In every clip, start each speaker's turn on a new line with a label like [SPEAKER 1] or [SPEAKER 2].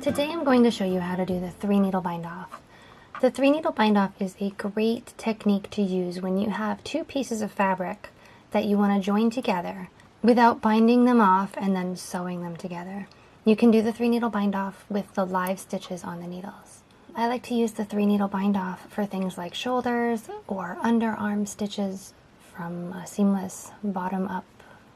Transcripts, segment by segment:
[SPEAKER 1] Today I'm going to show you how to do the 3-needle bind off. The 3-needle bind off is a great technique to use when you have two pieces of fabric that you want to join together without binding them off and then sewing them together. You can do the 3-needle bind off with the live stitches on the needles. I like to use the 3-needle bind off for things like shoulders or underarm stitches from seamless bottom up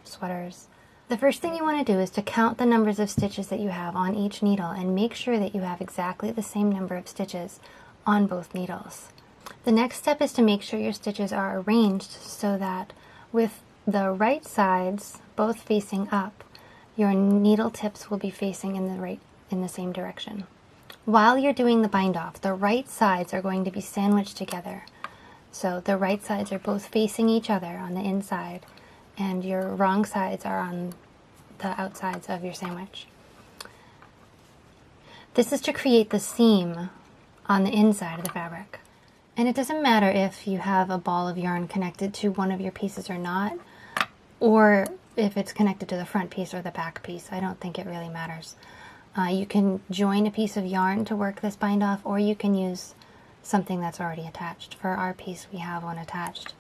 [SPEAKER 1] sweaters. The first thing you want to do is to count the numbers of stitches that you have on each needle and make sure that you have exactly the same number of stitches on both needles. The next step is to make sure your stitches are arranged so that with the right sides both facing up, your needle tips will be facing in the same direction. While you're doing the bind off, the right sides are going to be sandwiched together. So the right sides are both facing each other on the inside, and your wrong sides are on the outsides of your sandwich. This is to create the seam on the inside of the fabric. And it doesn't matter if you have a ball of yarn connected to one of your pieces or not, or if it's connected to the front piece or the back piece. I don't think it really matters. You can join a piece of yarn to work this bind off, or you can use something that's already attached. For our piece, we have one attached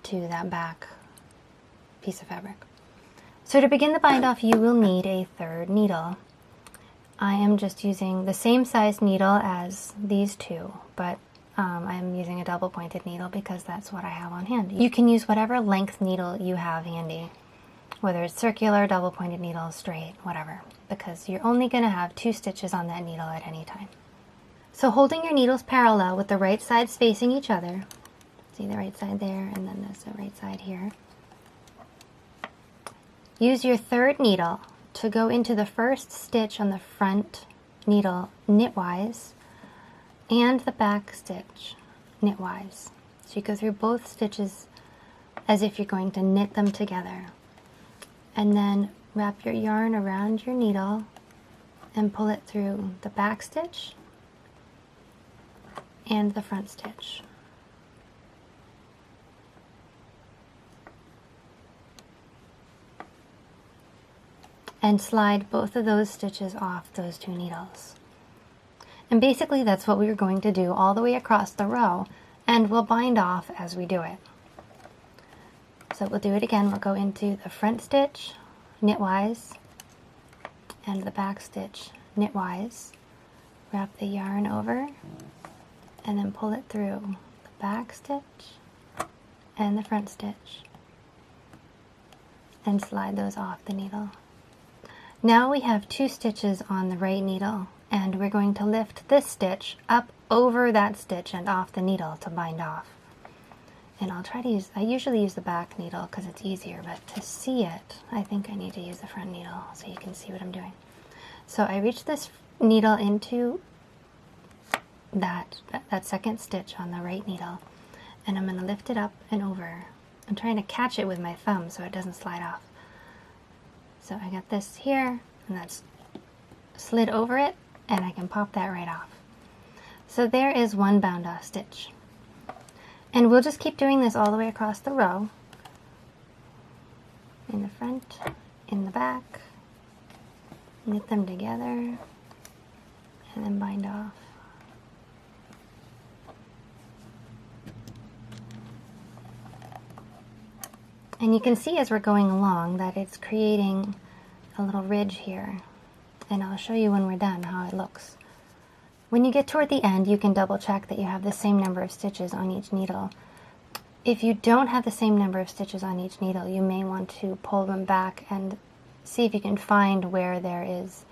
[SPEAKER 1] to that back piece of fabric. So to begin the bind off, you will need a 3rd needle. I am just using the same size needle as these two, but I'm using a double pointed needle because that's what I have on hand. You can use whatever length needle you have handy, whether it's circular, double pointed needle, straight, whatever, because you're only going to have 2 stitches on that needle at any time. So holding your needles parallel with the right sides facing each other, see the right side there, and then there's the right side here. Use your 3rd needle to go into the first stitch on the front needle knitwise and the back stitch knitwise. So you go through both stitches as if you're going to knit them together. And then wrap your yarn around your needle and pull it through the back stitch and the front stitch. And slide both of those stitches off those 2 needles. And basically that's what we're going to do all the way across the row, and we'll bind off as we do it. So we'll do it again. We'll go into the front stitch knitwise and the back stitch knitwise, wrap the yarn over, and then pull it through the back stitch and the front stitch and slide those off the needle. Now we have 2 stitches on the right needle, and we're going to lift this stitch up over that stitch and off the needle to bind off. And I usually use the back needle because it's easier, but to see it, I think I need to use the front needle so you can see what I'm doing. So I reach this needle into that 2nd stitch on the right needle, and I'm going to lift it up and over. I'm trying to catch it with my thumb so it doesn't slide off. So I got this here, and that's slid over it, and I can pop that right off. So there is one bound off stitch. And we'll just keep doing this all the way across the row. In the front, in the back, knit them together, and then bind off. And you can see as we're going along that it's creating a little ridge here. And I'll show you when we're done how it looks. When you get toward the end, you can double check that you have the same number of stitches on each needle. If you don't have the same number of stitches on each needle, you may want to pull them back and see if you can find where there is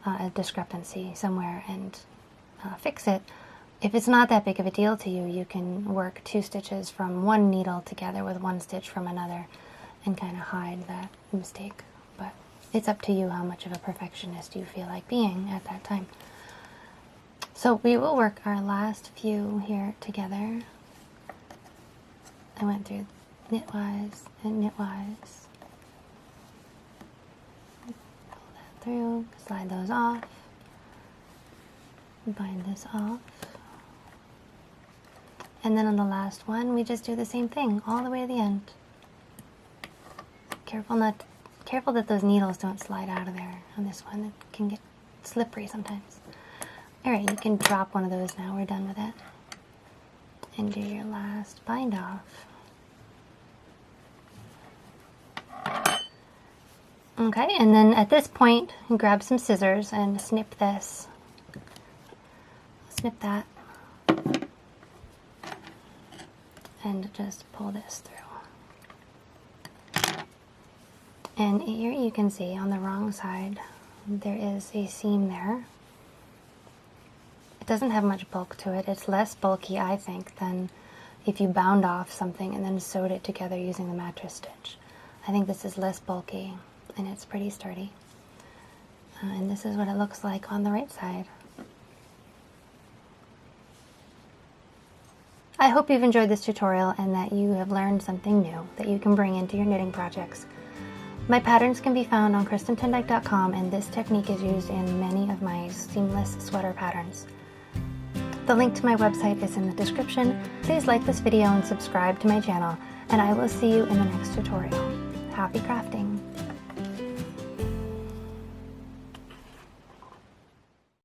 [SPEAKER 1] a discrepancy somewhere and fix it. If it's not that big of a deal to you, you can work 2 stitches from one needle together with 1 stitch from another and kind of hide that mistake. But it's up to you how much of a perfectionist you feel like being at that time. So we will work our last few here together. I went through knitwise and knitwise. Pull that through, slide those off, bind this off. And then on the last one, we just do the same thing all the way to the end. Careful that those needles don't slide out of there on this one. It can get slippery sometimes. Alright, you can drop one of those now. We're done with it. And do your last bind off. Okay, and then at this point, grab some scissors and snip this. Snip that. And just pull this through. And here you can see on the wrong side, there is a seam there. It doesn't have much bulk to it. It's less bulky, I think, than if you bound off something and then sewed it together using the mattress stitch. I think this is less bulky and it's pretty sturdy. And this is what it looks like on the right side. I hope you've enjoyed this tutorial and that you have learned something new that you can bring into your knitting projects. My patterns can be found on KristenTenDyke.com, and this technique is used in many of my seamless sweater patterns. The link to my website is in the description. Please like this video and subscribe to my channel, and I will see you in the next tutorial. Happy crafting!